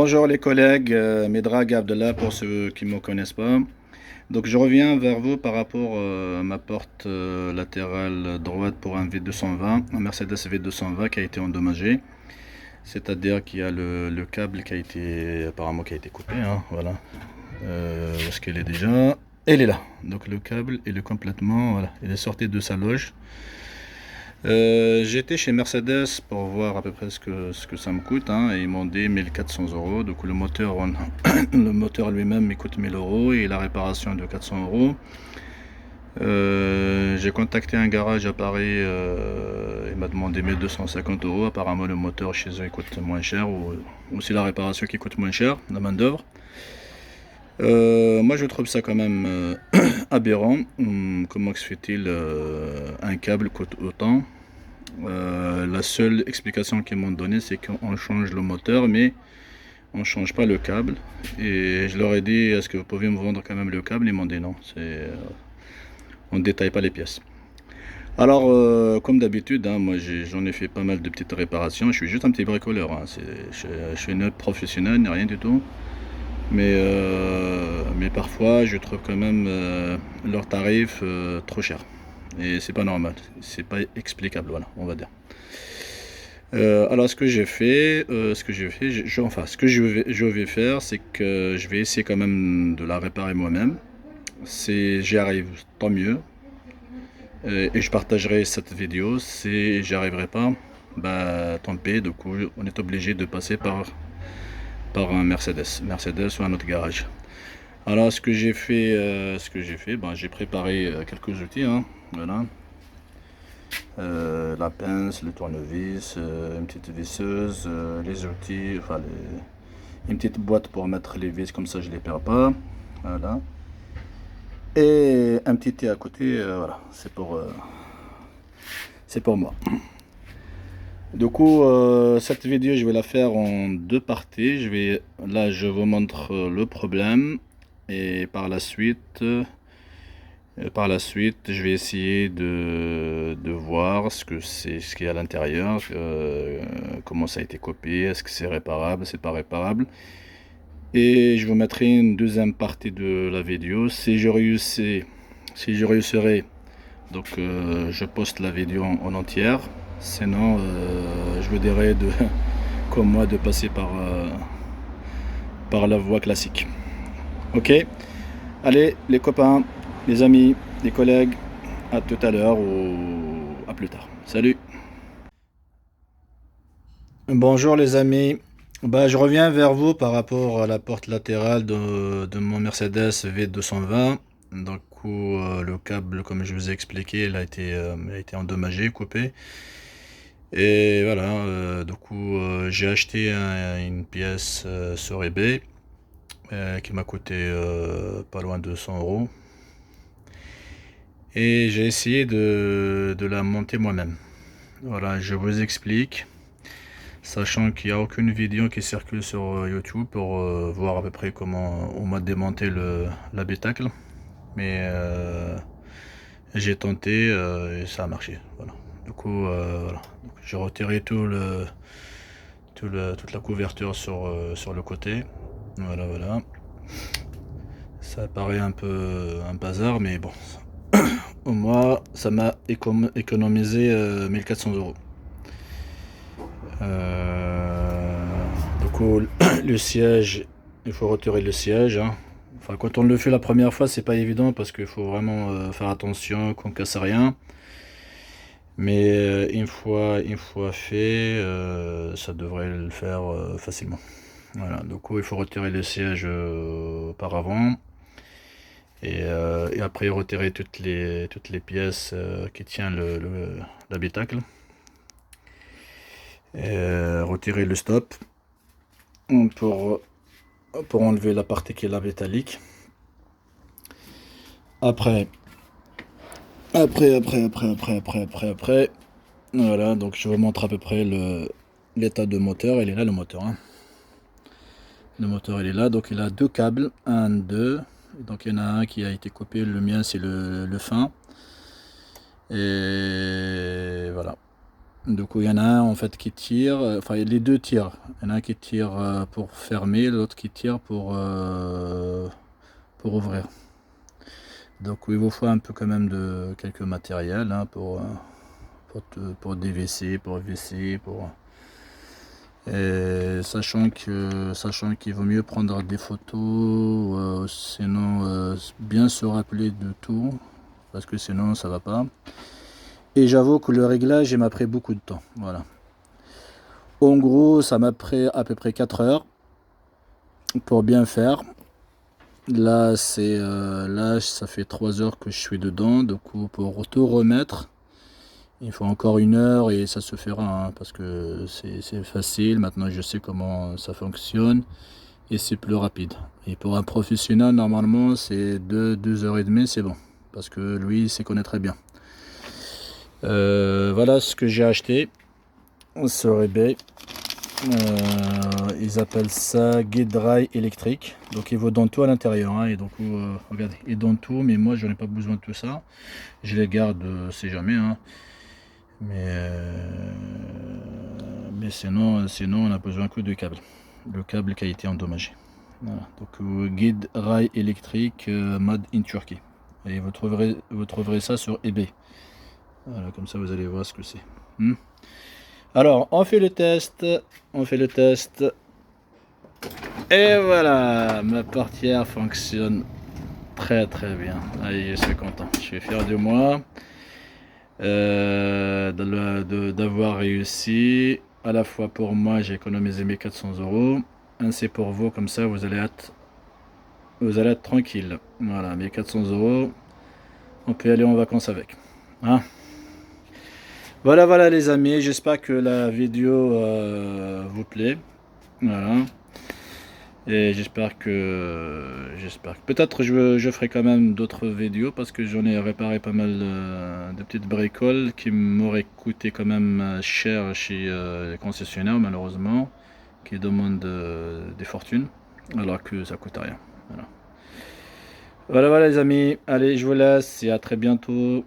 Bonjour les collègues, Medrag Abdallah pour ceux qui ne me connaissent pas. Donc je reviens vers vous par rapport à ma porte latérale droite pour un V220, un Mercedes V220 qui a été endommagé. C'est-à-dire qu'il y a le câble qui a été apparemment qui a été coupé, hein, voilà. Où est-ce qu'il est déjà? Il est là. Donc le câble il est complètement, voilà, il est sorti de sa loge. J'ai été chez Mercedes pour voir à peu près ce que ça me coûte, hein, et ils m'ont dit 1400 euros. Donc le moteur, le moteur lui-même il coûte 1000 euros et la réparation de 400 euros. J'ai contacté un garage à Paris, il m'a demandé 1250 euros. Apparemment le moteur chez eux il coûte moins cher, ou c'est la réparation qui coûte moins cher, la main d'œuvre. Moi je trouve ça quand même aberrant. Comment se fait-il un câble coûte autant? La seule explication qu'ils m'ont donnée, c'est qu'on change le moteur, mais on change pas le câble. Et je leur ai dit, est-ce que vous pouvez me vendre quand même le câble? Ils m'ont dit non, on ne détaille pas les pièces. Alors, comme d'habitude, hein, moi j'en ai fait pas mal de petites réparations. Je suis juste un petit bricoleur, hein. Je suis un professionnel, ni rien du tout. Mais parfois, je trouve quand même leurs tarifs trop chers. Et c'est pas normal, c'est pas explicable, voilà, on va dire. Alors ce que je vais faire, c'est que je vais essayer quand même de la réparer moi-même. Si j'y arrive, tant mieux. Et je partagerai cette vidéo. Si j'y arriverai pas, bah tant pis. Du coup, on est obligé de passer par un Mercedes ou un autre garage. Alors ben, j'ai préparé quelques outils, hein, voilà. La pince, le tournevis, une petite visseuse, les outils, enfin une petite boîte pour mettre les vis, comme ça je les perds pas, voilà. Et un petit thé à côté, voilà, c'est pour moi. Du coup, cette vidéo je vais la faire en deux parties. Là je vous montre le problème, et par la suite, je vais essayer de voir ce qu'il y a à l'intérieur, comment ça a été copié, est-ce que c'est réparable, c'est pas réparable. Et je vous mettrai une deuxième partie de la vidéo. Si je réussirai, donc je poste la vidéo en entière. Sinon, je vous dirai comme moi, de passer par la voie classique. Ok? Allez, les copains, les amis, les collègues, à tout à l'heure ou à plus tard. Salut. Bonjour les amis. Bah, je reviens vers vous par rapport à la porte latérale de mon Mercedes V220. Donc, le câble, comme je vous ai expliqué, il a été endommagé, coupé. Et voilà, j'ai acheté une pièce sur eBay qui m'a coûté pas loin de 100 euros. Et j'ai essayé de la monter moi-même. Voilà, je vous explique, sachant qu'il n'y a aucune vidéo qui circule sur YouTube pour voir à peu près comment on m'a démonté l'habitacle. Mais j'ai tenté et ça a marché. Voilà. Du coup, voilà. Donc, j'ai retiré toute la couverture sur le côté. Voilà, voilà. Ça paraît un peu un bazar, mais bon, au moins ça m'a économisé 1400 euros. Du coup, le siège, il faut retirer le siège, hein. Enfin, quand on le fait la première fois, c'est pas évident parce qu'il faut vraiment faire attention qu'on casse rien. Mais une fois fait, ça devrait le faire facilement. Voilà, du coup, il faut retirer le siège auparavant. Et après retirer toutes les pièces qui tiennent l'habitacle. Retirer le stop pour, pour enlever la partie qui est la métallique. Après, voilà, donc je vous montre à peu près l'état de moteur. Il est là le moteur, hein. Le moteur il est là, donc il a deux câbles, un, deux. Donc il y en a un qui a été coupé, le mien c'est le fin. Et voilà. Du coup, il y en a un en fait qui tire, enfin les deux tirent. Il y en a un qui tire pour fermer, l'autre qui tire pour ouvrir. Donc il vous faut un peu quand même de quelques matériels hein, pour dévisser, pour visser, Et sachant qu'il vaut mieux prendre des photos, sinon bien se rappeler de tout, parce que sinon ça va pas. Et j'avoue que le réglage il m'a pris beaucoup de temps. Voilà. En gros, ça m'a pris à peu près 4 heures pour bien faire. Là, ça fait 3 heures que je suis dedans. Du coup, pour tout remettre, il faut encore 1 heure et ça se fera hein, parce que c'est facile. Maintenant, je sais comment ça fonctionne et c'est plus rapide. Et pour un professionnel, normalement, c'est 2 heures et demie, c'est bon. Parce que lui, il s'y connaît très bien. Voilà ce que j'ai acheté sur eBay. Ils appellent ça guide rail électrique. Donc il vous donne tout à l'intérieur. Hein, et donc regardez, il donne tout, mais moi j'en ai pas besoin de tout ça. Je les garde, c'est jamais. Hein. Mais sinon on a besoin que de câble. Le câble qui a été endommagé. Voilà. Donc guide rail électrique made in Turkey. Et vous trouverez ça sur eBay. Voilà, comme ça vous allez voir ce que c'est. Alors on fait le test. Et voilà, ma portière fonctionne très très bien. Allez, je suis content. Je suis fier de moi d'avoir réussi. À la fois pour moi, j'ai économisé mes 400 euros. Ainsi pour vous, comme ça vous allez être tranquille. Voilà, mes 400 euros, on peut aller en vacances avec. Hein? Voilà les amis, j'espère que la vidéo vous plaît. Voilà. Et j'espère que peut-être je ferai quand même d'autres vidéos parce que j'en ai réparé pas mal de petites bricoles qui m'auraient coûté quand même cher chez les concessionnaires malheureusement, qui demandent des fortunes alors que ça coûte rien. Voilà les amis, allez je vous laisse et à très bientôt.